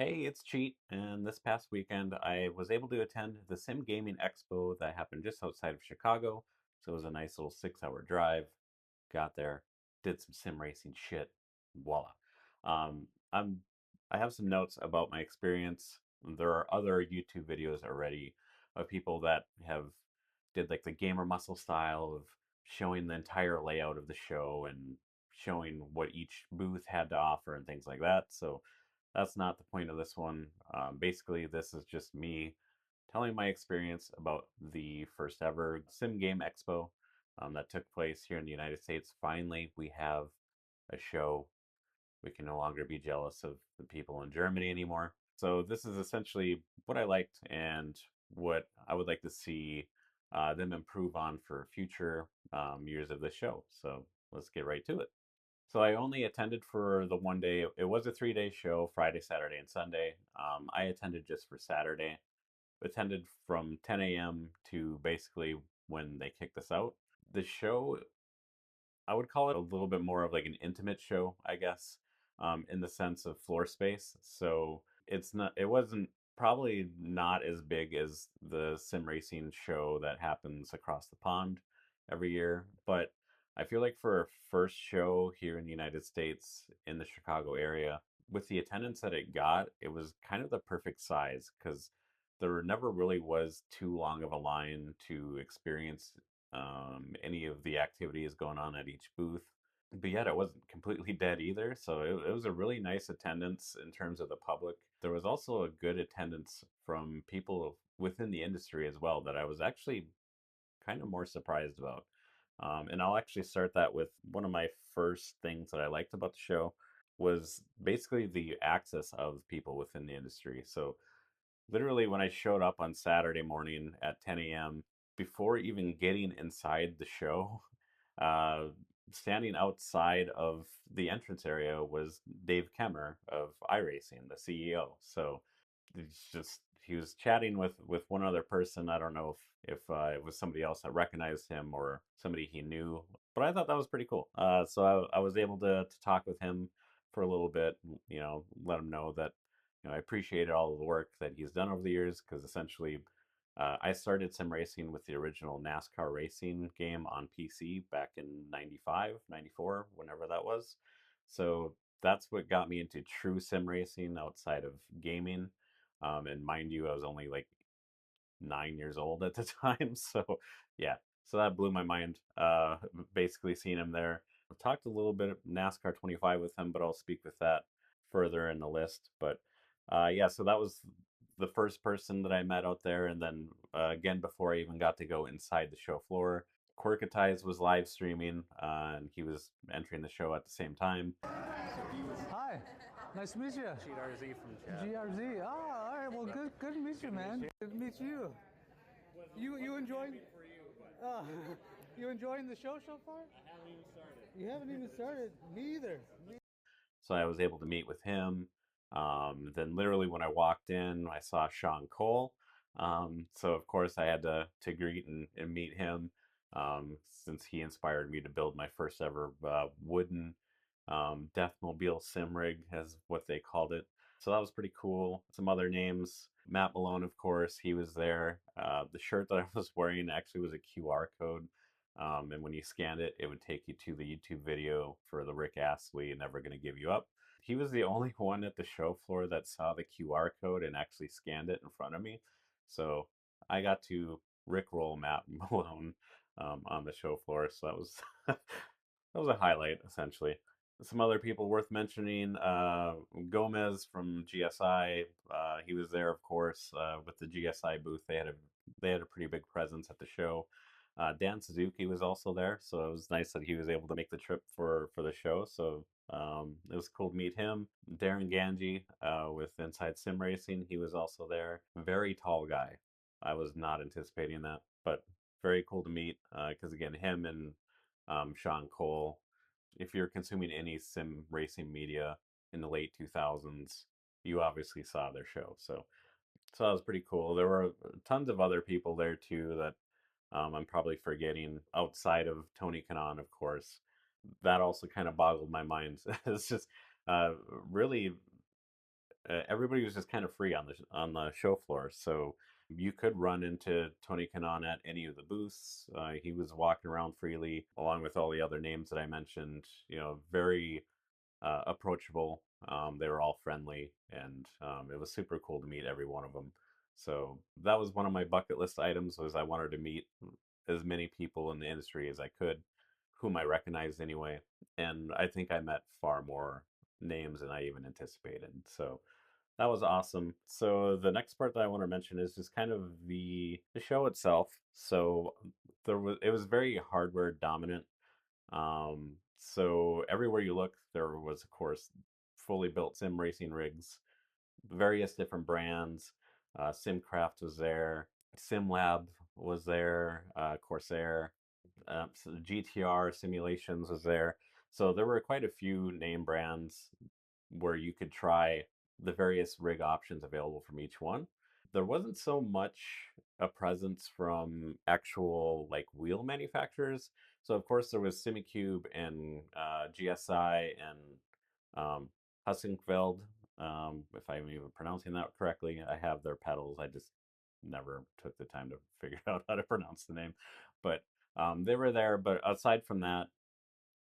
Hey, it's Cheat, and this past weekend I was able to attend the Sim Gaming Expo that happened just outside of Chicago. So it was a nice little 6 hour drive. Got there, did some sim racing shit, voila. Um, I'm I have some notes about my experience. There are other YouTube videos already of people that have did like the gamer muscle style of showing the entire layout of the show and showing what each booth had to offer and things like that. So that's not the point of this one. Basically, this is just me telling my experience about the first ever Sim Game Expo that took place here in the United States. Finally, we have a show. We can no longer be jealous of the people in Germany anymore. So, this is essentially what I liked and what I would like to see them improve on for future years of the show. So, let's get right to it. So I only attended for the one day. It was a 3 day show, Friday, Saturday, and Sunday. I attended just for Saturday. Attended from 10 a.m. to basically when they kicked us out. The show, I would call it a little bit more of like an intimate show, I guess, in the sense of floor space. So it wasn't probably not as big as the sim racing show that happens across the pond every year. But I feel like for a first show here in the United States in the Chicago area, with the attendance that it got, it was kind of the perfect size because there never really was too long of a line to experience any of the activities going on at each booth. But yet it wasn't completely dead either. So it was a really nice attendance in terms of the public. There was also a good attendance from people within the industry as well that I was actually kind of more surprised about. And I'll actually start that with one of my first things that I liked about the show was basically the access of people within the industry. So literally when I showed up on Saturday morning at 10 a.m., before even getting inside the show, uh, standing outside of the entrance area was Dave Kemmer of iRacing, the CEO. So it's just he was chatting with one other person. I don't know if it was somebody else that recognized him or somebody he knew, but I thought that was pretty cool. So I was able to talk with him for a little bit. Let him know that I appreciated all of the work that he's done over the years because essentially I started sim racing with the original NASCAR racing game on PC back in 95, 94, whenever that was. So that's what got me into true sim racing outside of gaming. And mind you, I was only like 9 years old at the time. So yeah, so that blew my mind. Basically seeing him there. I've talked a little bit of NASCAR 25 with him, but I'll speak with that further in the list. But yeah, so that was the first person that I met out there, and then again before I even got to go inside the show floor, Corkatize was live streaming, and he was entering the show at the same time. Hi, nice to meet you. GRZ from chat. GRZ. Oh, all right. Well, good to meet you, man. Good to meet you. You enjoying? Uh, you enjoying the show so far? You haven't even started. Me either. So I was able to meet with him. Then literally when I walked in, I saw Sean Cole. So of course I had to greet and meet him since he inspired me to build my first ever wooden Deathmobile sim rig, as what they called it. So that was pretty cool. Some other names. Matt Malone, of course, he was there. The shirt that I was wearing actually was a QR code. And when you scanned it, it would take you to the YouTube video for the Rick Astley Never Gonna Give You Up. He was the only one at the show floor that saw the QR code and actually scanned it in front of me. So I got to Rickroll Matt Malone on the show floor. So that was that was a highlight essentially. Some other people worth mentioning: Gomez from GSI. He was there, of course, with the GSI booth. They had a pretty big presence at the show. Dan Suzuki was also there, so it was nice that he was able to make the trip for the show. So it was cool to meet him. Darren Ganji with Inside Sim Racing, he was also there. Very tall guy. I was not anticipating that, but very cool to meet because again, him and Sean Cole. If you're consuming any sim racing media in the late 2000s, you obviously saw their show. So that was pretty cool. There were tons of other people there too that I'm probably forgetting outside of Tony Kanon, of course. That also kind of boggled my mind. It's just uh, really everybody was just kind of free on the show floor. So you could run into Tony Kanon at any of the booths. He was walking around freely, along with all the other names that I mentioned. Very approachable. They were all friendly, and it was super cool to meet every one of them. So that was one of my bucket list items. Was I wanted to meet as many people in the industry as I could, whom I recognized anyway. And I think I met far more names than I even anticipated. So that was awesome. So the next part that I want to mention is just kind of the show itself. So it was very hardware dominant. So everywhere you look, there was, of course, fully built sim racing rigs, various different brands. Simcraft was there, SimLab was there, Corsair, so GTR Simulations was there. So there were quite a few name brands where you could try the various rig options available from each one. There wasn't so much a presence from actual like wheel manufacturers. So of course there was Simicube and GSI and Hussenfeld. If I'm even pronouncing that correctly, I have their pedals. I just never took the time to figure out how to pronounce the name, but they were there. But aside from that,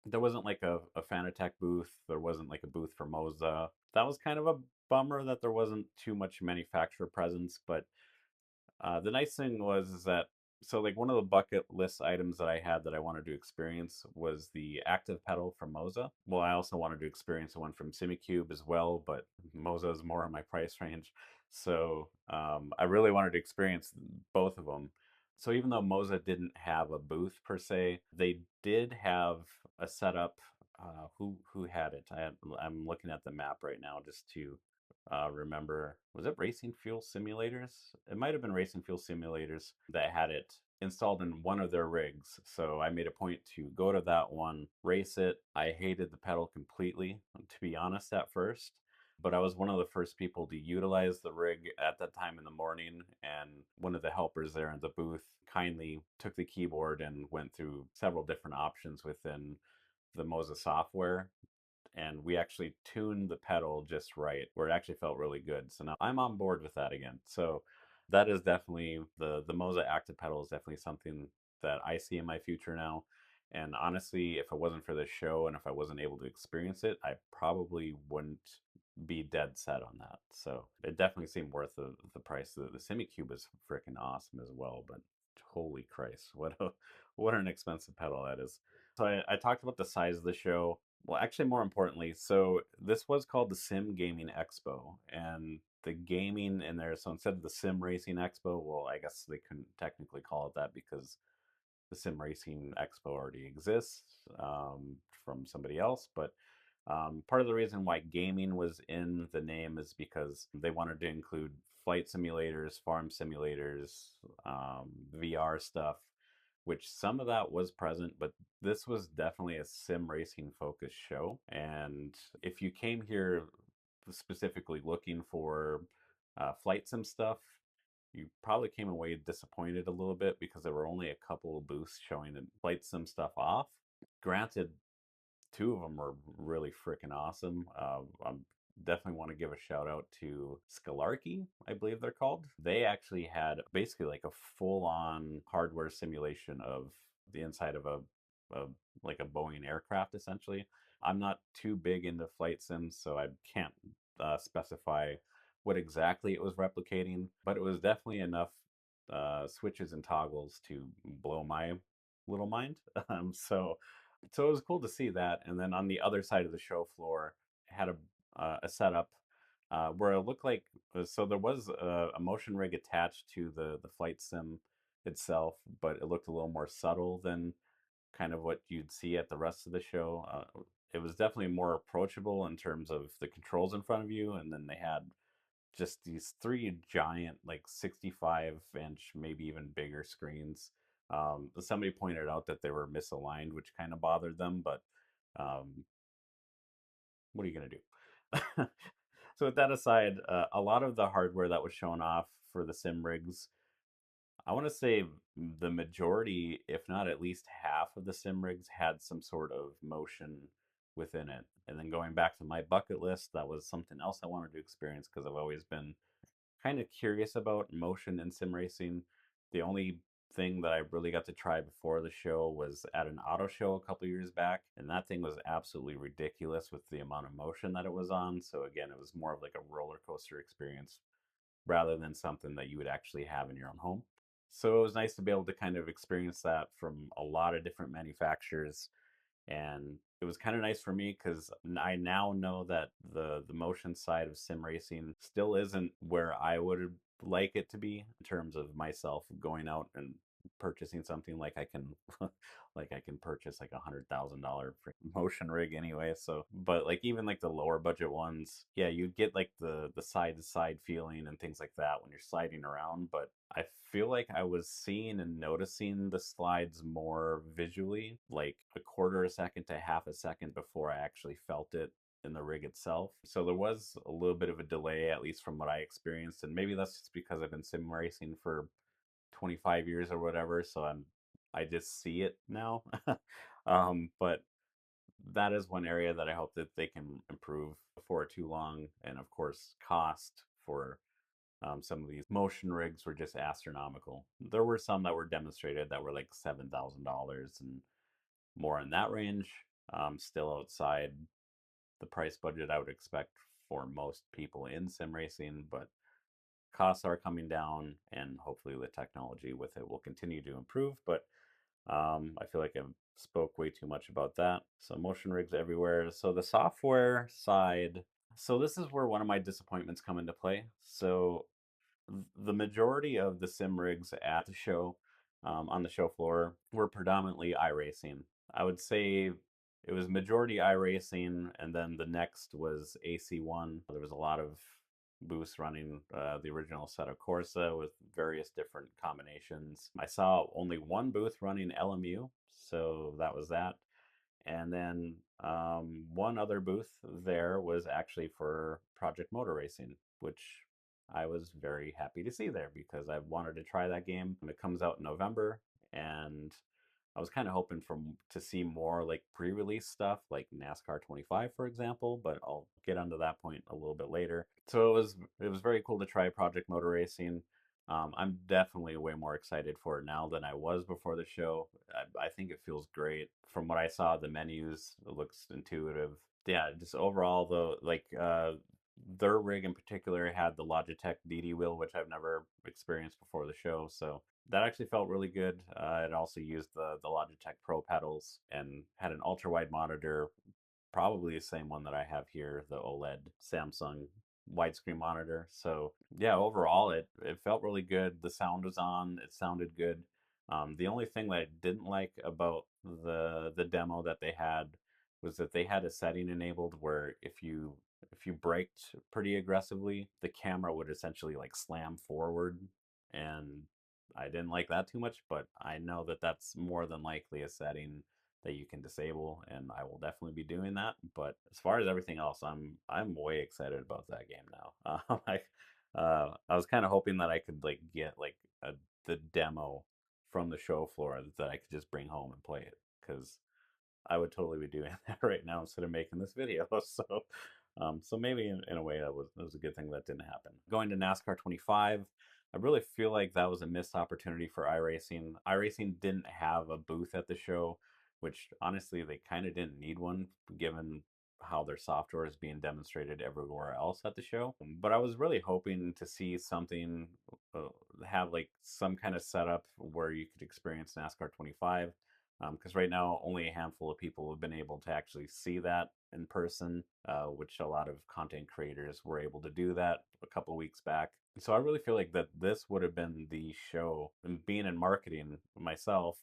there wasn't like a Fanatec booth. There wasn't like a booth for Moza. That was kind of a bummer that there wasn't too much manufacturer presence. But the nice thing was is that so like one of the bucket list items that I had that I wanted to experience was the active pedal from Moza. Well, I also wanted to experience the one from Simicube as well, but Moza is more in my price range. So I really wanted to experience both of them. So even though Moza didn't have a booth per se, they did have a setup. Who had it? I'm looking at the map right now just to remember. Was it Racing Fuel Simulators? It might have been Racing Fuel Simulators that had it installed in one of their rigs. So I made a point to go to that one, race it. I hated the pedal completely, to be honest, at first. But I was one of the first people to utilize the rig at that time in the morning. And one of the helpers there in the booth kindly took the keyboard and went through several different options within the Moza software, and we actually tuned the pedal just right where it actually felt really good. So now I'm on board with that again. So that is definitely the Moza active pedal is definitely something that I see in my future now. And honestly, if it wasn't for this show and if I wasn't able to experience it, I probably wouldn't be dead set on that. So it definitely seemed worth the price. The Simicube is freaking awesome as well, but holy Christ, what an expensive pedal that is. So I talked about the size of the show. Well, actually, more importantly, so this was called the Sim Gaming Expo, and the gaming in there. So instead of the Sim Racing Expo, well, I guess they couldn't technically call it that because the Sim Racing Expo already exists from somebody else. But part of the reason why gaming was in the name is because they wanted to include flight simulators, farm simulators, VR stuff, which some of that was present, but this was definitely a sim racing focused show. And if you came here specifically looking for flight sim stuff, you probably came away disappointed a little bit because there were only a couple of booths showing the flight sim stuff off. Granted, two of them were really freaking awesome. I definitely want to give a shout out to Scalarchy, I believe they're called. They actually had basically like a full on hardware simulation of the inside of a like a Boeing aircraft essentially. I'm not too big into flight sims, so I can't specify what exactly it was replicating, but it was definitely enough switches and toggles to blow my little mind. So it was cool to see that. And then on the other side of the show floor, it had a setup where it looked like so there was a motion rig attached to the flight sim itself, but it looked a little more subtle than kind of what you'd see at the rest of the show. It was definitely more approachable in terms of the controls in front of you, and then they had just these three giant, like 65-inch, maybe even bigger screens. Somebody pointed out that they were misaligned, which kind of bothered them, but um, what are you going to do? So, with that aside, a lot of the hardware that was shown off for the sim rigs, I want to say the majority, if not at least half of the sim rigs, had some sort of motion within it. And then going back to my bucket list, that was something else I wanted to experience because I've always been kind of curious about motion and sim racing. The only thing that I really got to try before the show was at an auto show a couple years back, and that thing was absolutely ridiculous with the amount of motion that it was on. So again, it was more of like a roller coaster experience rather than something that you would actually have in your own home. So it was nice to be able to kind of experience that from a lot of different manufacturers, and it was kind of nice for me because I now know that the motion side of sim racing still isn't where I would like it to be in terms of myself going out and purchasing something like I can like I can purchase like $100,000 motion rig anyway. So but like even like the lower budget ones, yeah, you'd get like the side to side feeling and things like that when you're sliding around. But I feel like I was seeing and noticing the slides more visually, like a quarter a second to half a second before I actually felt it in the rig itself. So there was a little bit of a delay, at least from what I experienced. And maybe that's just because I've been sim racing for 25 years or whatever. So I just see it now. But that is one area that I hope that they can improve before too long. And of course, cost for some of these motion rigs were just astronomical. There were some that were demonstrated that were like $7,000 and more in that range, still outside the price budget I would expect for most people in sim racing, but costs are coming down and hopefully the technology with it will continue to improve. But I feel like I spoke way too much about that. So motion rigs everywhere. So the software side, so this is where one of my disappointments come into play. So the majority of the sim rigs at the show, on the show floor, were predominantly iRacing. I would say it was majority iRacing, and then the next was AC1. There was a lot of booths running the original Assetto Corsa with various different combinations. I saw only one booth running LMU, so that was that. And then one other booth there was actually for Project Motor Racing, which I was very happy to see there because I've wanted to try that game. It comes out in November, and I was kind of hoping for to see more like pre-release stuff, like NASCAR 25, for example. But I'll get onto that point a little bit later. So it was very cool to try Project Motor Racing. I'm definitely way more excited for it now than I was before the show. I think it feels great. From what I saw, the menus, it looks intuitive. Yeah, just overall though, like their rig in particular had the Logitech DD wheel, which I've never experienced before the show. So that actually felt really good. It also used the Logitech Pro pedals and had an ultra wide monitor, probably the same one that I have here, the OLED Samsung widescreen monitor. So yeah, overall it felt really good. The sound was on. It sounded good. The only thing that I didn't like about the demo that they had was that they had a setting enabled where if you braked pretty aggressively, the camera would essentially like slam forward, and I didn't like that too much. But I know that that's more than likely a setting that you can disable, and I will definitely be doing that. But as far as everything else, I'm way excited about that game now. I was kind of hoping that I could like get like the demo from the show floor that I could just bring home and play it, because I would totally be doing that right now instead of making this video. So maybe in a way that was a good thing that didn't happen. Going to NASCAR 25, I really feel like that was a missed opportunity for iRacing. iRacing didn't have a booth at the show, which honestly they kind of didn't need one given how their software is being demonstrated everywhere else at the show. But I was really hoping to see something, uh, have like some kind of setup where you could experience NASCAR 25, because right now only a handful of people have been able to actually see that in person, which a lot of content creators were able to do that a couple weeks back. So I really feel like that this would have been the show. And being in marketing myself,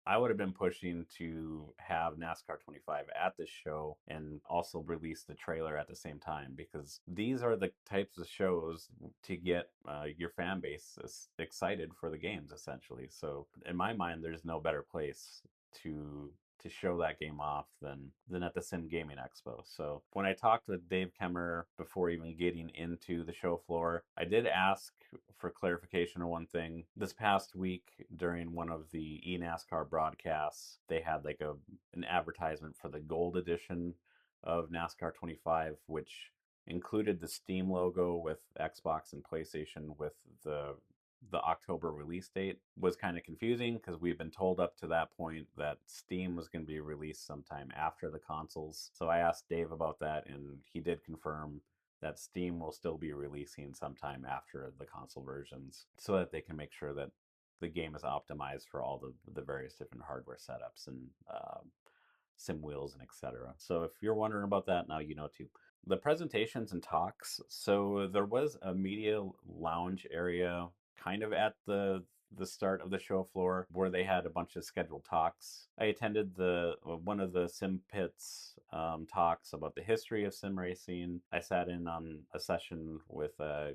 I would have been pushing to have NASCAR 25 at the show and also release the trailer at the same time, because these are the types of shows to get your fan base excited for the games, essentially. So in my mind, there's no better place to show that game off than at the Sim Gaming Expo. So when I talked with Dave Kemmer before even getting into the show floor, I did ask for clarification on one thing. This past week during one of the eNASCAR broadcasts, they had like an advertisement for the gold edition of NASCAR 25, which included the Steam logo with Xbox and PlayStation with the the October release date was kind of confusing because we've been told up to that point that Steam was going to be released sometime after the consoles. So I asked Dave about that, and he did confirm that Steam will still be releasing sometime after the console versions so that they can make sure that the game is optimized for all the various different hardware setups and sim wheels and etc. So if you're wondering about that, now you know too. The presentations and talks. So there was a media lounge area kind of at the start of the show floor where they had a bunch of scheduled talks. I attended the one of the sim pits talks about the history of sim racing. I sat in on a session with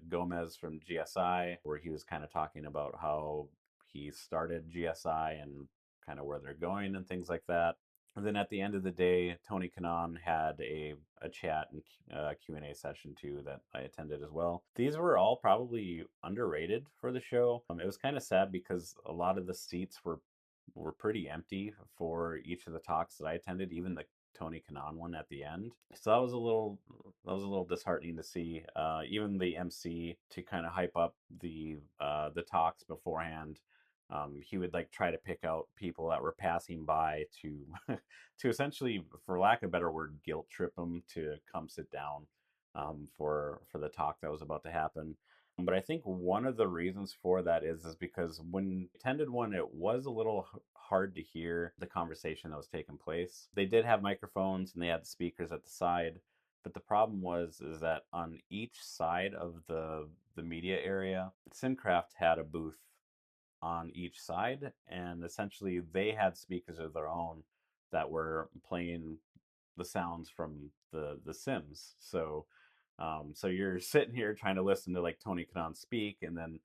Gomez from GSI where he was kind of talking about how he started GSI and kind of where they're going and things like that. And then at the end of the day, Tony Kanon had a chat and Q&A session too that I attended as well. These were all probably underrated for the show. It was kind of sad because a lot of the seats were pretty empty for each of the talks that I attended, even the Tony Kanon one at the end. So that was a little disheartening to see. Even the MC to kind of hype up the talks beforehand, he would like try to pick out people that were passing by to to essentially, for lack of a better word, guilt trip them to come sit down for the talk that was about to happen. But I think one of the reasons for that is because when I attended one, it was a little hard to hear the conversation that was taking place. They did have microphones and they had speakers at the side, but the problem was is that on each side of the media area, Simcraft had a booth on each side, and essentially they had speakers of their own that were playing the sounds from the Sims. So so you're sitting here trying to listen to like Tony Kanon speak, and then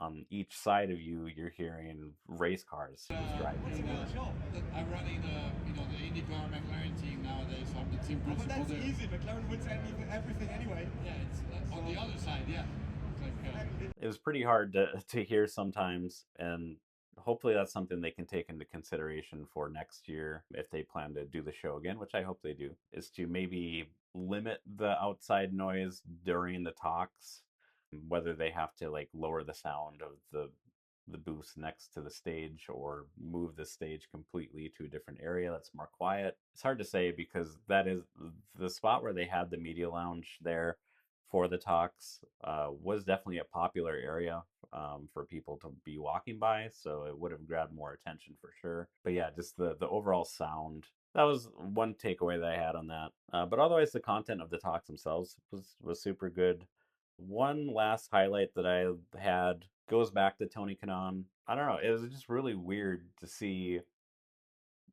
on each side of you, you're hearing race cars just driving. I'm running the IndyCar McLaren team nowadays, so I'm the team principal. But that's there. easy. McLaren wins everything anyway. Yeah, it's on the other side. Yeah, it's like It was pretty hard to hear sometimes, and hopefully that's something they can take into consideration for next year if they plan to do the show again, which I hope they do, is to maybe limit the outside noise during the talks, whether they have to like lower the sound of the booths next to the stage or move the stage completely to a different area that's more quiet. It's hard to say because that is the spot where they had the media lounge there for the talks was definitely a popular area for people to be walking by, so it would have grabbed more attention for sure. But yeah, just the overall sound. That was one takeaway that I had on that. But otherwise, the content of the talks themselves was super good. One last highlight that I had goes back to Tony Kanon. I don't know. It was just really weird to see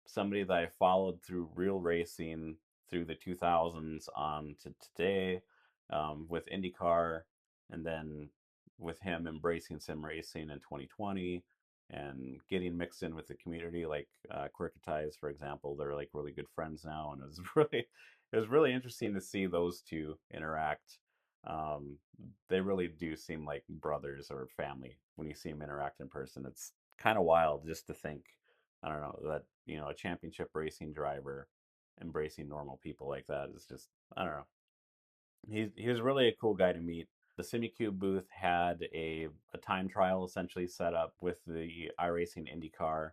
somebody that I followed through real racing through the 2000s on to today with IndyCar, and then with him embracing sim racing in 2020 and getting mixed in with the community, like Quirketize, for example. They're like really good friends now, and it was really interesting to see those two interact. Um, they really do seem like brothers or family when you see them interact in person. It's kind of wild just to think, I don't know, that, a championship racing driver embracing normal people like that is just, I don't know. He was really a cool guy to meet. The SimiCube booth had a time trial essentially set up with the iRacing IndyCar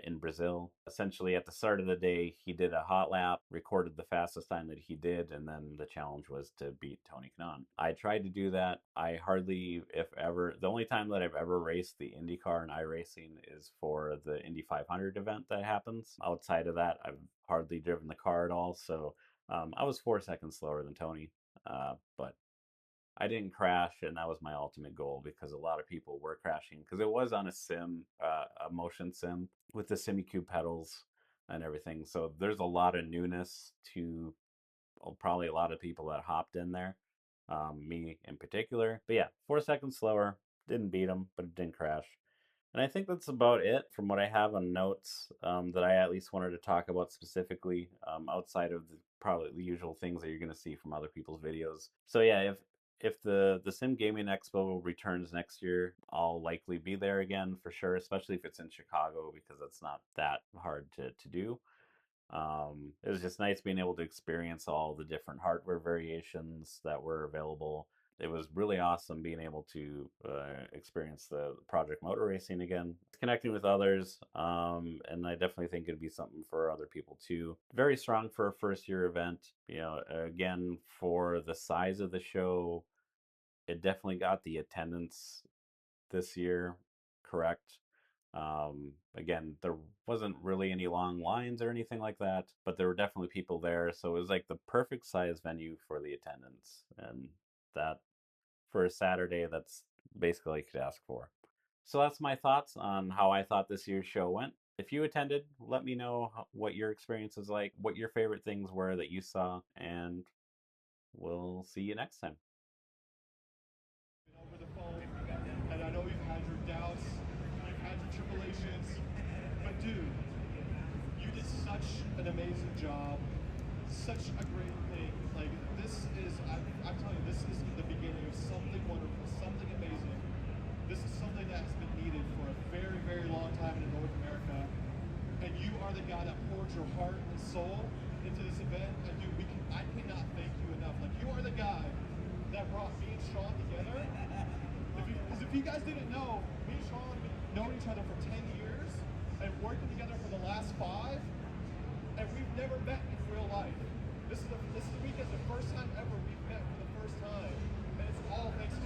in Brazil. Essentially, at the start of the day, he did a hot lap, recorded the fastest time that he did, and then the challenge was to beat Tony Kanaan. I tried to do that. I hardly, if ever, the only time that I've ever raced the IndyCar and iRacing is for the Indy 500 event that happens. Outside of that, I've hardly driven the car at all, so I was 4 seconds slower than Tony. But I didn't crash, and that was my ultimate goal because a lot of people were crashing because it was on a sim, a motion sim with the SimiCube pedals and everything. So there's a lot of newness to probably a lot of people that hopped in there, me in particular. But yeah, 4 seconds slower, didn't beat him, but it didn't crash. And I think that's about it from what I have on notes that I at least wanted to talk about specifically outside of probably the usual things that you're going to see from other people's videos. So yeah, if the Sim Gaming Expo returns next year, I'll likely be there again for sure, especially if it's in Chicago because it's not that hard to do. It was just nice being able to experience all the different hardware variations that were available. It was really awesome being able to experience the project motor racing again, connecting with others, and I definitely think it'd be something for other people too. Very strong for a first year event. You know, again, for the size of the show, it definitely got the attendance this year correct. Again, there wasn't really any long lines or anything like that, but there were definitely people there. So it was like the perfect size venue for the attendance. And that, for a Saturday, that's basically all you could ask for. So that's my thoughts on how I thought this year's show went. If you attended, let me know what your experience is like, what your favorite things were that you saw, and we'll see you next time. Over the phone, and I know you've had your doubts, you've had your tribulations, but dude, you did such an amazing job, such a great thing. Like this is, I'm telling you, this is the beginning of something wonderful, something amazing. This is something that has been needed for a very, very long time in North America, and you are the guy that poured your heart and soul into this event. And dude, I cannot thank you enough. Like you are the guy that brought me and Sean together. Because if you guys didn't know, me and Sean have been known each other for 10 years and working together for the last 5, and we've never met in real life. This week is the first time ever we've met for the first time, and it's all thanks to